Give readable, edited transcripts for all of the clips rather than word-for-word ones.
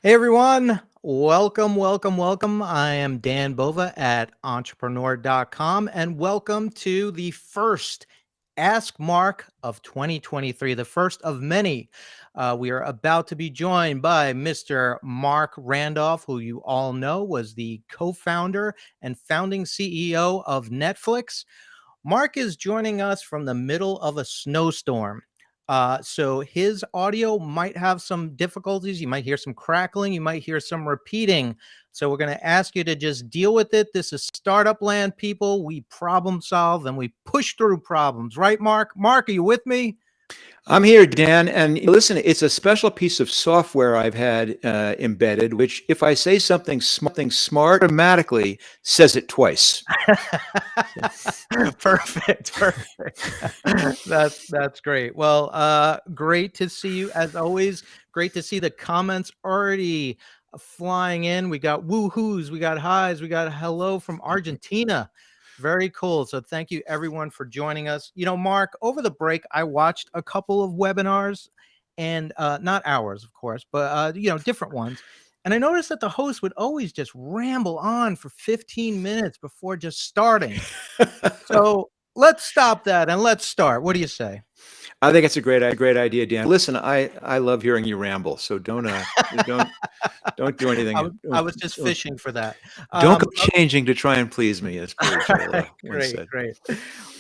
Hey everyone, welcome. I am Dan Bova at entrepreneur.com and welcome to the first Ask Mark of 2023, the first of many. We are about to be joined by Mr. Mark Randolph, who you all know was the co founder and founding CEO of Netflix. Mark is joining us from the middle of a snowstorm. So his audio might have some difficulties. You might hear some crackling. You might hear some repeating. So we're going to ask you to just deal with it. This is startup land, people. We problem solve and we push through problems, right, Mark? Mark, are you with me? I'm here, Dan, and listen, it's a special piece of software I've had embedded, which if I say something smart, automatically says it twice. Perfect. That's great. Well, great to see you as always. Great to see the comments already flying in. We got woohoos, we got highs, we got hello from Argentina. Very cool. So thank you everyone for joining us. Mark, over the break, I watched a couple of webinars and not ours, of course, but different ones. And I noticed that the host would always just ramble on for 15 minutes before just starting. So let's stop that and let's start. What do you say? I think it's a great idea, Dan. Listen, I love hearing you ramble, so don't don't do anything. I was just fishing for that. Don't Um, go changing to try and please me, as Billy Joel once great, said. great.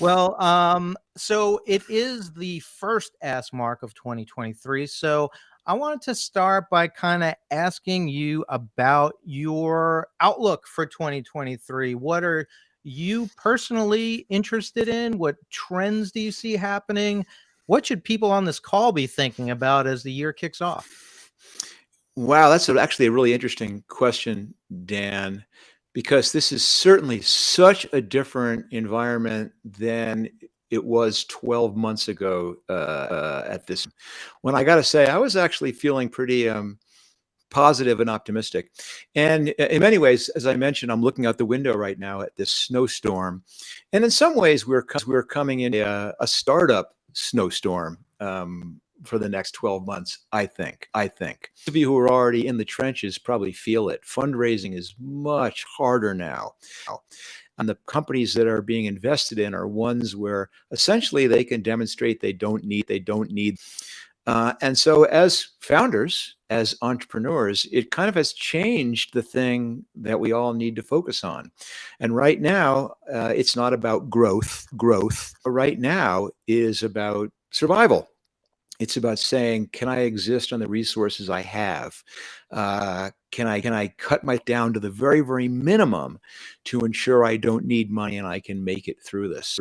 Well, so it is the first Ask Mark of 2023. So I wanted to start by kind of asking you about your outlook for 2023. What are you personally interested in? What trends do you see happening? What should people on this call be thinking about as the year kicks off? Wow, that's actually a really interesting question, Dan, because this is certainly such a different environment than it was 12 months ago at this. When I got to say, I was actually feeling pretty positive and optimistic. And in many ways, as I mentioned, I'm looking out the window right now at this snowstorm. And in some ways, we're coming in a startup snowstorm. For the next 12 months, I think. Those of you who are already in the trenches probably feel it. Fundraising is much harder now. And the companies that are being invested in are ones where essentially they can demonstrate they don't need. And so as founders, as entrepreneurs, it kind of has changed the thing that we all need to focus on. And right now, it's not about growth. Right now is about survival. It's about saying, can I exist on the resources I have? Can I cut my down to the very minimum to ensure I don't need money and I can make it through this?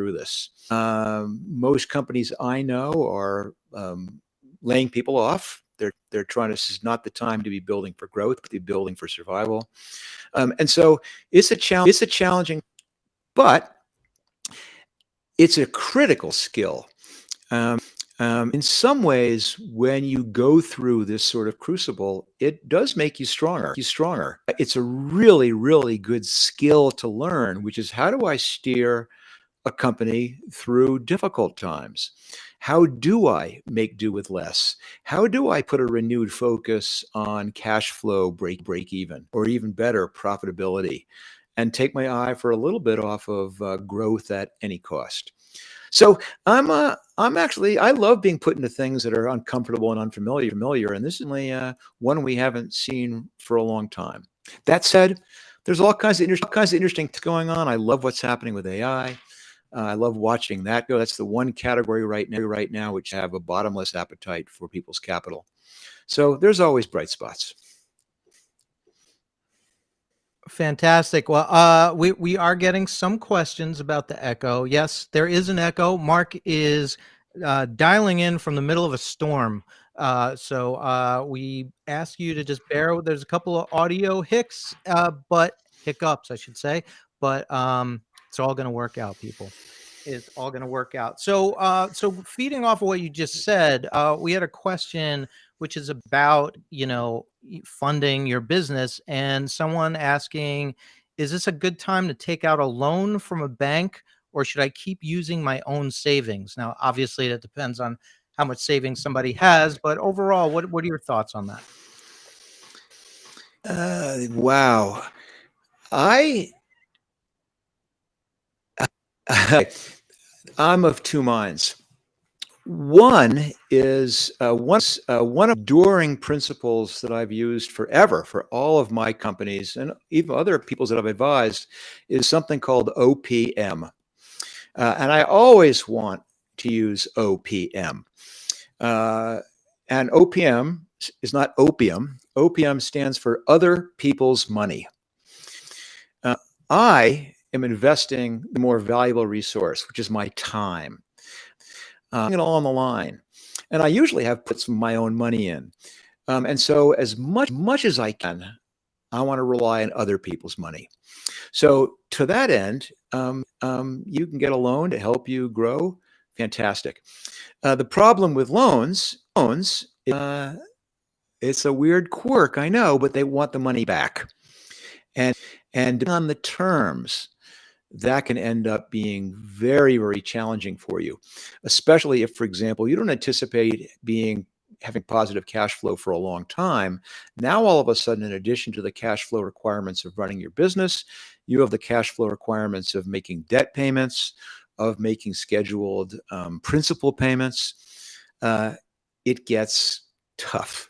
Most companies I know are laying people off. They're trying to. This is not the time to be building for growth, but to be building for survival. And so it's a challenge. It's a challenging, but it's a critical skill. In some ways, when you go through this sort of crucible, it does make you stronger. It's a really good skill to learn, which is how do I steer a company through difficult times? How do I make do with less? How do I put a renewed focus on cash flow break even, or even better, profitability, and take my eye for a little bit off of growth at any cost? So I'm actually I love being put into things that are uncomfortable and unfamiliar, and this is only one we haven't seen for a long time. That said, there's all kinds of interesting things going on. I love what's happening with AI. I love watching that go. That's the one category right now which have a bottomless appetite for people's capital. So there's always bright spots. Fantastic. Well, we are getting some questions about the echo. Yes, there is an echo. Mark is dialing in from the middle of a storm. So we ask you to just bear with. There's a couple of audio hiccups, I should say, but it's all going to work out, people. It's all going to work out. So feeding off of what you just said, we had a question which is about, funding your business, and someone asking, is this a good time to take out a loan from a bank, or should I keep using my own savings? Now, obviously, that depends on how much savings somebody has, but overall, what are your thoughts on that? Wow. I I'm of two minds. One is one of the enduring principles that I've used forever for all of my companies and even other people's that I've advised is something called OPM. And I always want to use OPM. Uh, and OPM is not opium. OPM stands for other people's money. Uh, I am investing the more valuable resource, which is my time. It all on the line. And I usually have put some of my own money in. And so, as much as I can, I want to rely on other people's money. So, to that end, you can get a loan to help you grow. Fantastic. The problem with loans, it's a weird quirk, I know, but they want the money back. And depending on the terms, that can end up being very, very challenging for you, especially if, for example, you don't anticipate having positive cash flow for a long time. Now, all of a sudden, in addition to the cash flow requirements of running your business, you have the cash flow requirements of making debt payments, of making scheduled principal payments. It gets tough.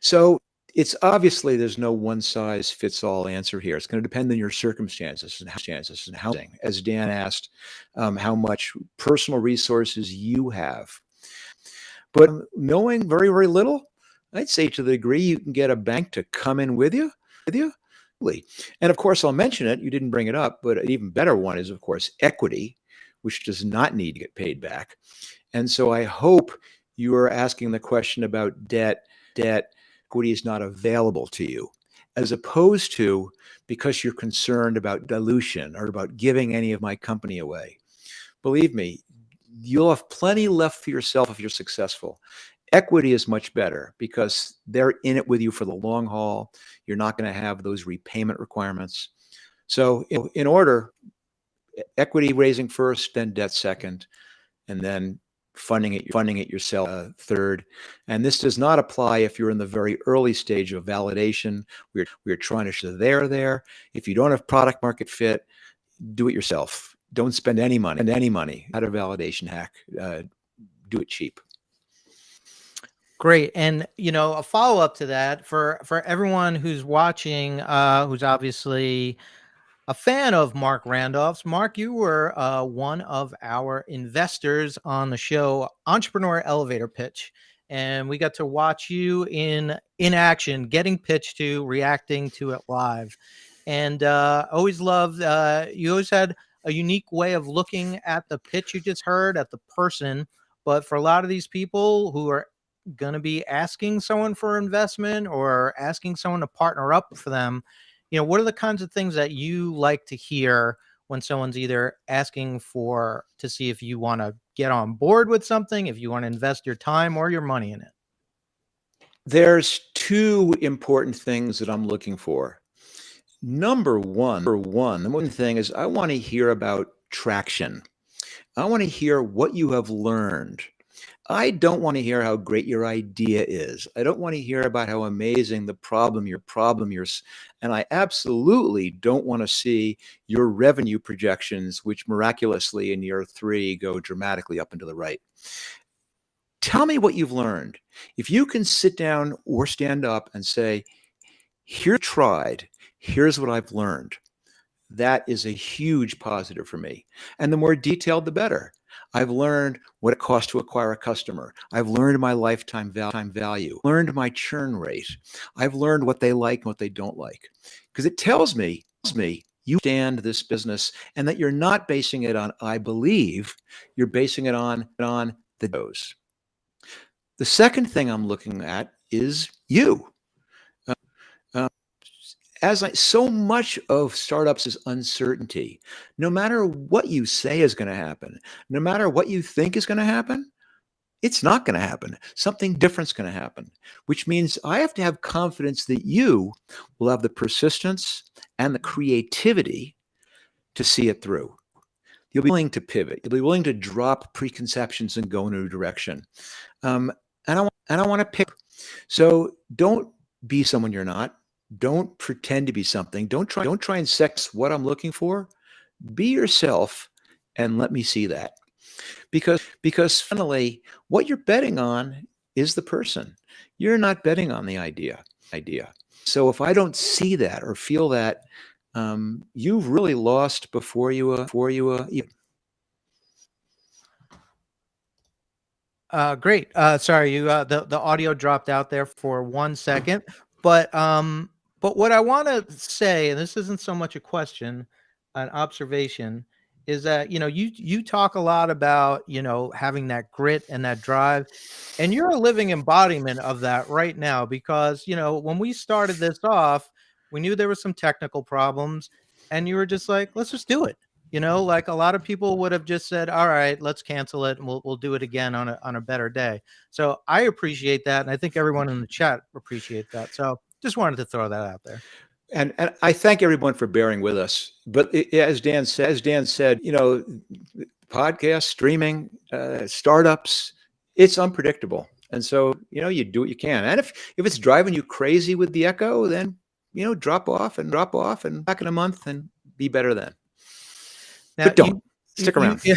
So it's obviously there's no one size fits all answer here. It's going to depend on your circumstances and housing. As Dan asked, how much personal resources you have. But knowing very, very little, I'd say to the degree you can get a bank to come in with you. And of course, I'll mention it. You didn't bring it up, but an even better one is, of course, equity, which does not need to get paid back. And so I hope you are asking the question about debt. Equity is not available to you, as opposed to because you're concerned about dilution or about giving any of my company away. Believe me, you'll have plenty left for yourself if you're successful. Equity is much better because they're in it with you for the long haul. You're not going to have those repayment requirements. So, in order, equity raising first, then debt second, and then funding it yourself third. And this does not apply if you're in the very early stage of validation. We're trying to show there. If you don't have product market fit, do it yourself. Don't spend any money. Not a validation hack. Do it cheap. Great. And a follow-up to that for everyone who's watching, who's obviously a fan of Marc Randolph's. Marc, you were one of our investors on the show Entrepreneur Elevator Pitch, and we got to watch you in action, getting pitched to, reacting to it live. And always loved, you always had a unique way of looking at the pitch you just heard, at the person. But for a lot of these people who are going to be asking someone for investment or asking someone to partner up for them, what are the kinds of things that you like to hear when someone's either asking to see if you want to get on board with something, if you want to invest your time or your money in it? There's two important things that I'm looking for. Number one, the most thing is I want to hear about traction. I want to hear what you have learned. I don't want to hear how great your idea is. I don't want to hear about how amazing the problem you're, and I absolutely don't want to see your revenue projections, which miraculously in year 3 go dramatically up and to the right. Tell me what you've learned. If you can sit down or stand up and say, "Here, tried, here's what I've learned," that is a huge positive for me. And the more detailed, the better. I've learned what it costs to acquire a customer. I've learned my lifetime value, learned my churn rate. I've learned what they like and what they don't like. Because it tells me you understand this business and that you're not basing it on I believe, you're basing it on the dose. The second thing I'm looking at is you. Uh, so much of startups is uncertainty. No matter what you say is going to happen, no matter what you think is going to happen, it's not going to happen. Something different's going to happen, which means I have to have confidence that you will have the persistence and the creativity to see it through. You'll be willing to pivot. You'll be willing to drop preconceptions and go in a new direction. And I want to pick. So don't be someone you're not. Don't pretend to be something. Don't try and sex what I'm looking for. Be yourself and let me see that. Because finally, what you're betting on is the person. You're not betting on the idea. So if I don't see that or feel that, you've really lost before you even. Great. Sorry, you the audio dropped out there for 1 second, but what I want to say, and this isn't so much a question, an observation, is that you talk a lot about having that grit and that drive, and you're a living embodiment of that right now because when we started this off, we knew there were some technical problems, and you were just like, let's just do it. Like a lot of people would have just said, "All right, let's cancel it and we'll do it again on a better day." So I appreciate that, and I think everyone in the chat appreciates that. So just wanted to throw that out there. And I thank everyone for bearing with us. But as Dan said, podcasts, streaming, startups, it's unpredictable. And so, you do what you can. And if it's driving you crazy with the echo, then, drop off and back in a month and be better then. Now But don't stick you around. yeah,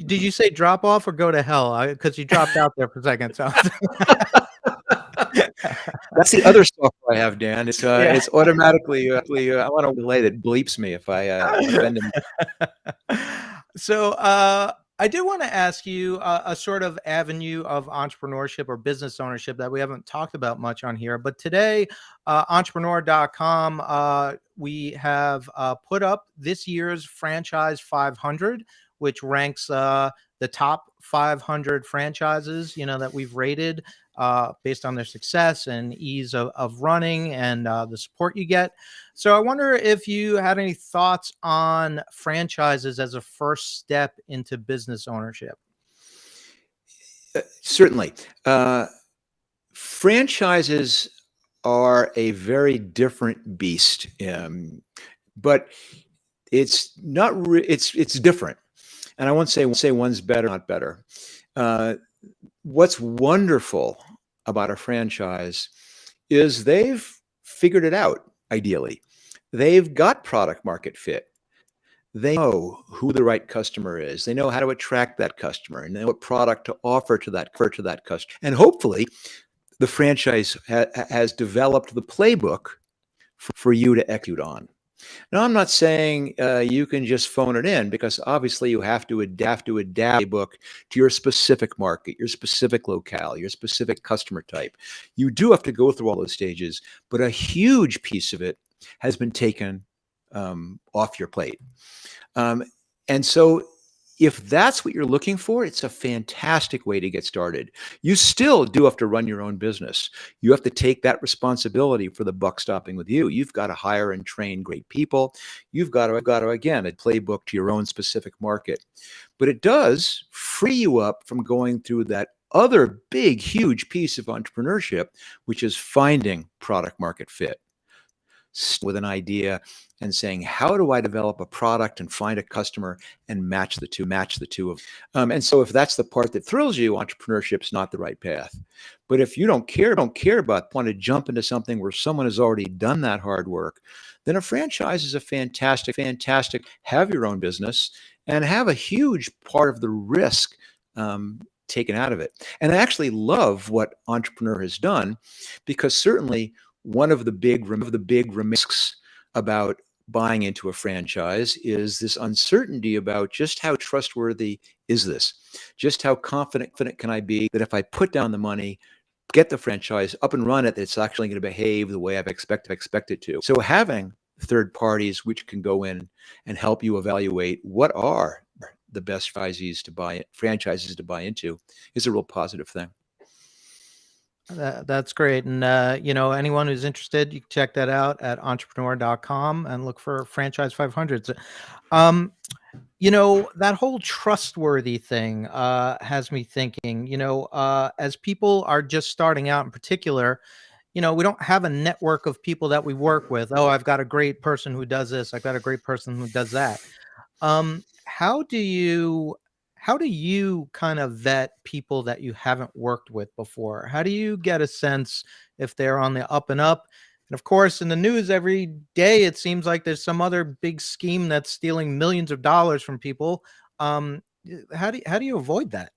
did you say drop off or go to hell? Because you dropped out there for a second. So That's the other software I have, Dan. It's yeah. it's automatically. I want a delay that bleeps me if I offend him. So, I did want to ask you a sort of avenue of entrepreneurship or business ownership that we haven't talked about much on here. But today, entrepreneur.com, we have put up this year's Franchise 500, which ranks the top 500 franchises, that we've rated based on their success and ease of running and the support you get. So I wonder if you had any thoughts on franchises as a first step into business ownership. Certainly, franchises are a very different beast, but it's not. It's different, and I won't say one's better, not better. Uh, what's wonderful about a franchise is they've figured it out. Ideally, they've got product market fit. They know who the right customer is. They know how to attract that customer and they know what product to offer to that customer. And hopefully, the franchise has developed the playbook for you to execute on. Now, I'm not saying you can just phone it in because obviously you have to adapt the playbook to your specific market, your specific locale, your specific customer type. You do have to go through all those stages, but a huge piece of it has been taken off your plate. And so if that's what you're looking for, it's a fantastic way to get started. You still do have to run your own business. You have to take that responsibility for the buck stopping with you. You've got to hire and train great people. You've got to again, a playbook to your own specific market. But it does free you up from going through that other big, huge piece of entrepreneurship, which is finding product market fit with an idea and saying, how do I develop a product and find a customer and match the two of them? And so if that's the part that thrills you, entrepreneurship's not the right path. But if you don't care about, want to jump into something where someone has already done that hard work, then a franchise is a fantastic, have your own business and have a huge part of the risk taken out of it. And I actually love what Entrepreneur has done because certainly one of the big risks about buying into a franchise is this uncertainty about just how trustworthy is this? Just how confident can I be that if I put down the money, get the franchise up and run it, that it's actually going to behave the way I've expected to. So having third parties which can go in and help you evaluate what are the best franchises to buy into is a real positive thing. That's great. And, anyone who's interested, you can check that out at entrepreneur.com and look for Franchise 500s. That whole trustworthy thing has me thinking, as people are just starting out in particular, we don't have a network of people that we work with. Oh, I've got a great person who does this. I've got a great person who does that. How do you how do you kind of vet people that you haven't worked with before? How do you get a sense if they're on the up and up? And of course, in the news every day, it seems like there's some other big scheme that's stealing millions of dollars from people. How do you avoid that?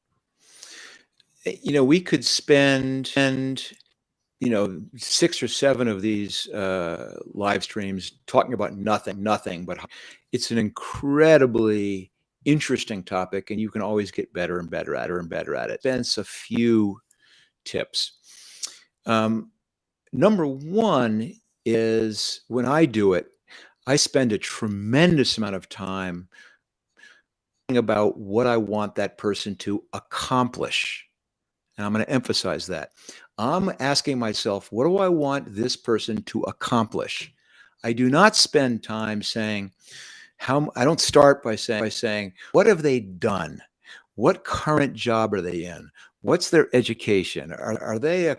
We could spend 6 or 7 of these live streams talking about nothing, but it's an incredibly interesting topic, and you can always get better and better at it. Spence, a few tips. Number one is when I do it, I spend a tremendous amount of time about what I want that person to accomplish. And I'm going to emphasize that. I'm asking myself, what do I want this person to accomplish? I do not spend time saying, I don't start by saying, what have they done? What current job are they in? What's their education? Are they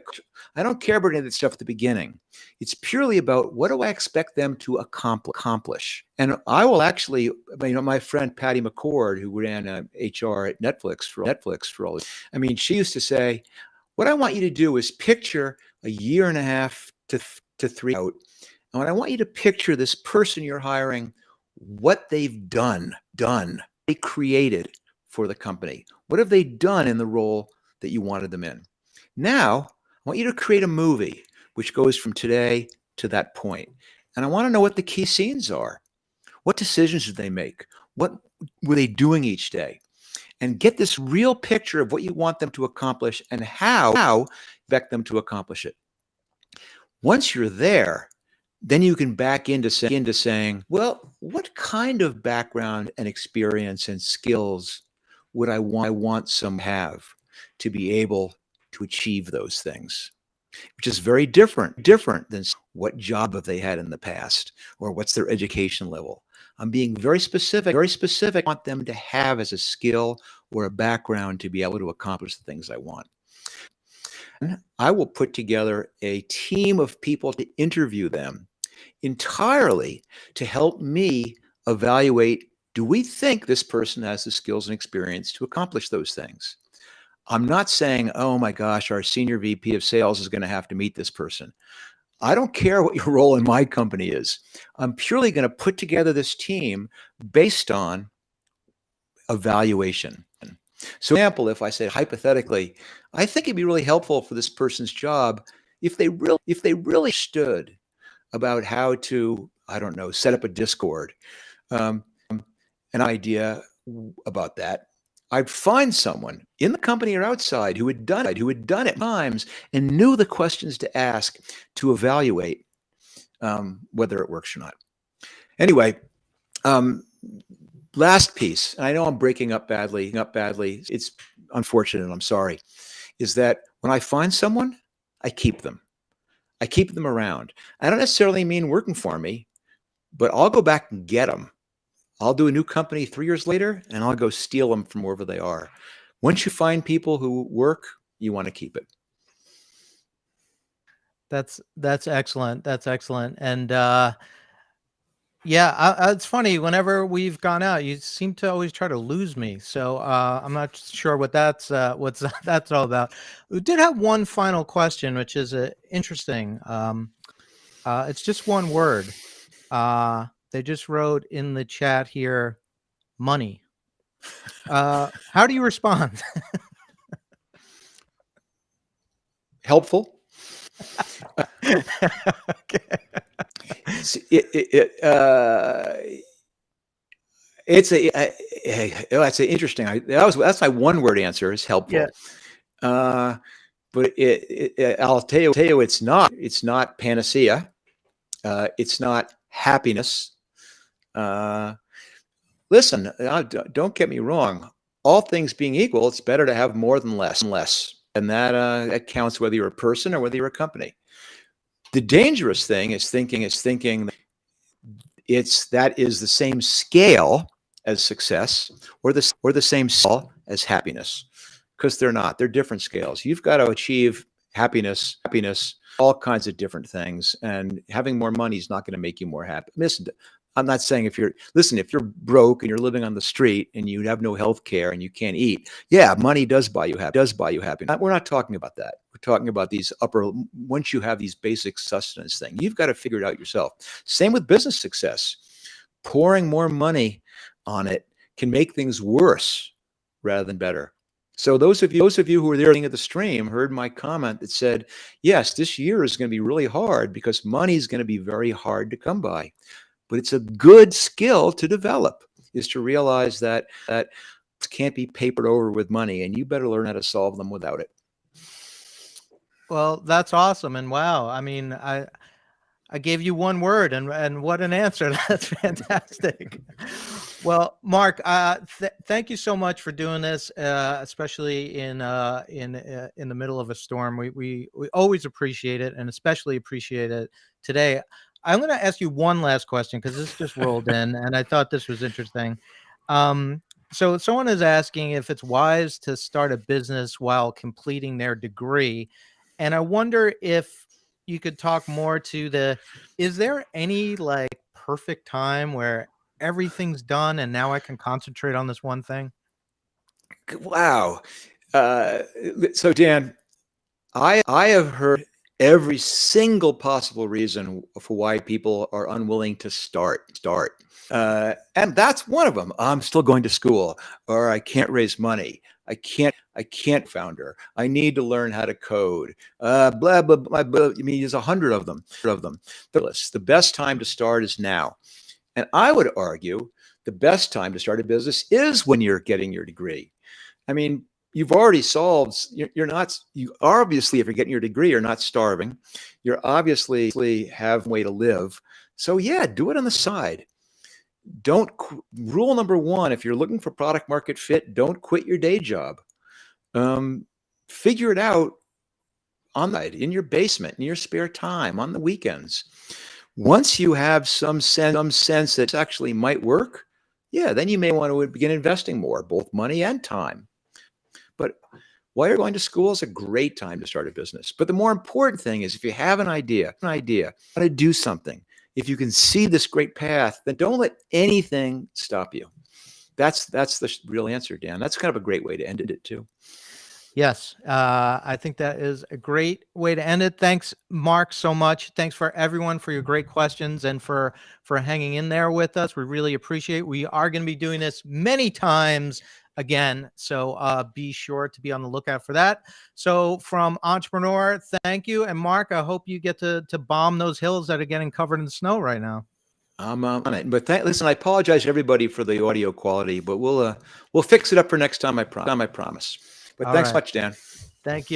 I don't care about any of that stuff at the beginning. It's purely about what do I expect them to accomplish? And I will actually, my friend Patty McCord, who ran HR at Netflix for all this, she used to say, what I want you to do is picture a year and a half to 3 out. And what I want you to picture this person you're hiring, what they've done, they created for the company. What have they done in the role that you wanted them in? Now, I want you to create a movie which goes from today to that point. And I want to know what the key scenes are. What decisions did they make? What were they doing each day? And get this real picture of what you want them to accomplish and how you expect them to accomplish it. Once you're there, then you can back into saying, well, what kind of background and experience and skills would I want some have to be able to achieve those things? Which is very different than what job have they had in the past or what's their education level. I'm being very specific. I want them to have as a skill or a background to be able to accomplish the things I want. I will put together a team of people to interview them entirely to help me evaluate, do we think this person has the skills and experience to accomplish those things? I'm not saying, oh my gosh, our senior VP of sales is going to have to meet this person. I don't care what your role in my company is. I'm purely going to put together this team based on evaluation. So, for example, if I said hypothetically, I think it'd be really helpful for this person's job if they really stood about how to, I don't know, set up a Discord, an idea about that. I'd find someone in the company or outside who had done it times and knew the questions to ask to evaluate whether it works or not. Anyway, last piece, and I know I'm breaking up badly. It's unfortunate. I'm sorry. Is that when I find someone, I keep them. I keep them around. I don't necessarily mean working for me, but I'll go back and get them. I'll do a new company 3 years later, and I'll go steal them from wherever they are. Once you find people who work, you want to keep it. That's excellent. That's excellent. And yeah, it's funny. Whenever we've gone out, you seem to always try to lose me. So I'm not sure what that's that's all about. We did have one final question, which is interesting. It's just one word. They just wrote in the chat here, money. How do you respond? Helpful. Okay. That's interesting. That's my one word answer is helpful. Yeah. But I'll tell you, it's not panacea. It's not happiness. Listen, don't get me wrong. All things being equal, it's better to have more than less. And that counts whether you're a person or whether you're a company. The dangerous thing is thinking that is the same scale as success or the same scale as happiness, because they're not. They're different scales. You've got to achieve happiness, all kinds of different things, and having more money is not going to make you more happy. Listen, I'm not saying if you're broke and you're living on the street and you have no health care and you can't eat, yeah, money does buy you happiness. We're not talking about that. We're talking about these once you have these basic sustenance things, you've got to figure it out yourself. Same with business success. Pouring more money on it can make things worse rather than better. So those of you who were there at the stream heard my comment that said, yes, this year is going to be really hard because money is going to be very hard to come by. But it's a good skill to develop, is to realize that can't be papered over with money, and you better learn how to solve them without it. Well, that's awesome. And wow, I mean, I gave you one word, and what an answer. That's fantastic. Well, Marc, thank you so much for doing this, especially in the middle of a storm. We always appreciate it, and especially appreciate it today. I'm going to ask you one last question because this just rolled in, and I thought this was interesting. So someone is asking if it's wise to start a business while completing their degree, and I wonder if you could talk more to is there any like perfect time where everything's done and now I can concentrate on this one thing? Wow. So Dan, I have heard every single possible reason for why people are unwilling to start. And that's one of them. I'm still going to school, or I can't raise money. I can't founder. I need to learn how to code. Blah, blah, blah, blah. I mean, there's 100 of them. The best time to start is now. And I would argue the best time to start a business is when you're getting your degree. I mean, you've already solved, you obviously, if you're getting your degree, you're not starving. You're obviously have a way to live. So yeah, do it on the side. Rule number one, if you're looking for product market fit, don't quit your day job. Figure it out in your basement, in your spare time, on the weekends. Once you have some sense that actually might work, yeah, then you may want to begin investing more, both money and time. But while you're going to school is a great time to start a business. But the more important thing is if you have an idea, how to do something, if you can see this great path, then don't let anything stop you. That's the real answer, Dan. That's kind of a great way to end it too. Yes, I think that is a great way to end it. Thanks, Marc, so much. Thanks for everyone for your great questions and for hanging in there with us. We really appreciate it. We are going to be doing this many times again, so be sure to be on the lookout for that. So from Entrepreneur, thank you. And Marc, I hope you get to bomb those hills that are getting covered in snow right now. I'm on it. But listen, I apologize to everybody for the audio quality, but we'll fix it up for next time. I promise. But thanks much, Dan. Thank you.